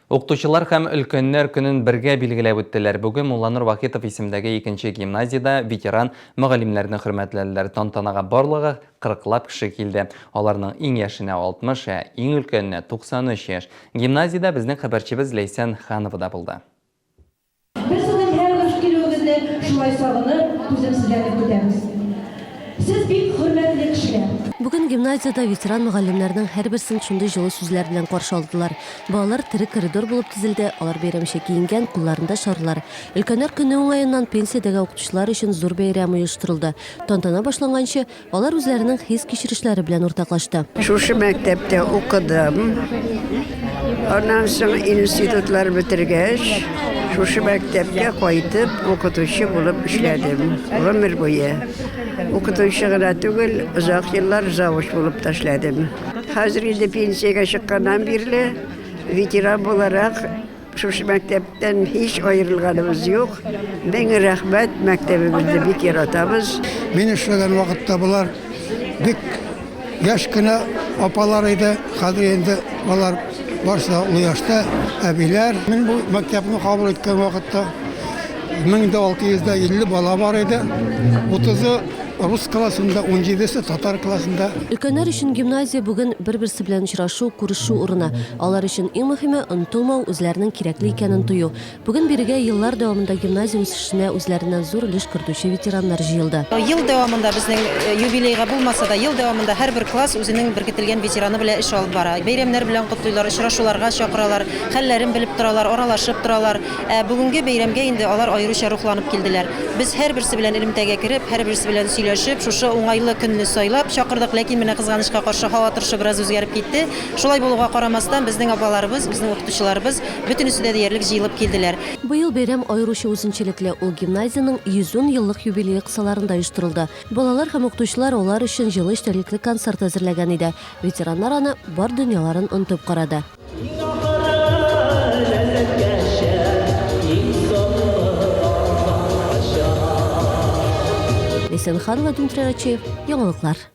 Оқытучылар һәм өлкәннәр көнен бергә билгеләп үттеләр. Бүген Мулланур Вахитов исемендәге 2-нче гимназиядә ветеран мөгаллимнәрне хөрмәтләделәр. Тантанага барлыгы 40лап кеше килде. Аларның иң яшенә 60, ә иң өлкәненә 93 яшь. Гимназиядә безнең хәбәрчебез Ләйсән Ханова да булды. Без сезнең һәр килүегезне шулай сагынып, түземсезләнеп көтәбез. Сез бик хөрмәтле кешеләр. Бүген гимназиядә ветеран мөгаллимнәрнең һәрберсен шундый җылы сүзләр белән каршы алдылар. Балалар тере коридор булып тезелде, алар бәйрәмчә киенгән, кулларында шарлар. Өлкәннәр көне уңаеннан пенсиядәге укытучылар өчен зур бәйрәм оештырылды. Тантана башланганчы, алар үзләренең хис-кичерешләре белән уртаклашты. Шушы мәктәптә укыдым. Аннан соң институтлар бетергәч, шушы мәктәпкә кайтып укытучы булып эшләдем. Гомер буе. Укытучы гына түгел, озак еллар завуч булып та эшләдем. Хәзер инде пенсиягә чыкканнан бирле ветеран буларак шушы мәктәптән һич аерылганыбыз юк. Бик рәхмәт, мәктәбебезне бик яратабыз. Мин эшләгән вакытта булар бик яшь кенә апалар иде. Хәзер инде алар барса уяшта әбиләр. Мин бу мәктәпне кабул иткән вакытта 1650 бала бар иде. 30-ы рус классында, 17-се татар классында. Өлкәннәр өчен гимназия бүген бер-берсе белән очрашу, күрешү урыны. Алар өчен иң мөһиме онытылмау, үзләренең кирәкле икәнен тою. Бүген бирегә еллар дәвамында гимназия үсешенә үзләреннән зур өлеш кертүче ветераннар җыелды. Ел дәвамында безнең юбилейга булмаса да, ел дәвамында һәрбер класс үзенең беркетелгән ветераны белән эш алып бара. Бәйрәмнәр белән котлыйлар, очрашуларга чакыралар, хәлләрен белеп торалар, аралашып торалар. Бүгенге бәйрәмгә инде алар аеруча рухланып килделәр. Без һәрберсе белән элемтәгә кереп, һәрберсе белән сөйләшеп, шушы уңайлы көнне сайлап чакырдык, ләкин менә кызганычка каршы һава торышы бераз үзгәреп китте. Шулай булуга карамастан безнең апаларыбыз, безнең укытучыларыбыз бөтенесе дә диярлек җыелып килделәр. Быел бәйрәм аеруча үзенчәлекле, ул гимназиянең 110 еллык юбилее кысаларында оештырылды. Балалар һәм укытучылар алар өчен җылы эчтәлекле концерт әзерләгән иде. Ветераннар аны бар дөньяларын онытып карады. Ләйсән Ханова, Дмитрий Рачев, яңалыклар.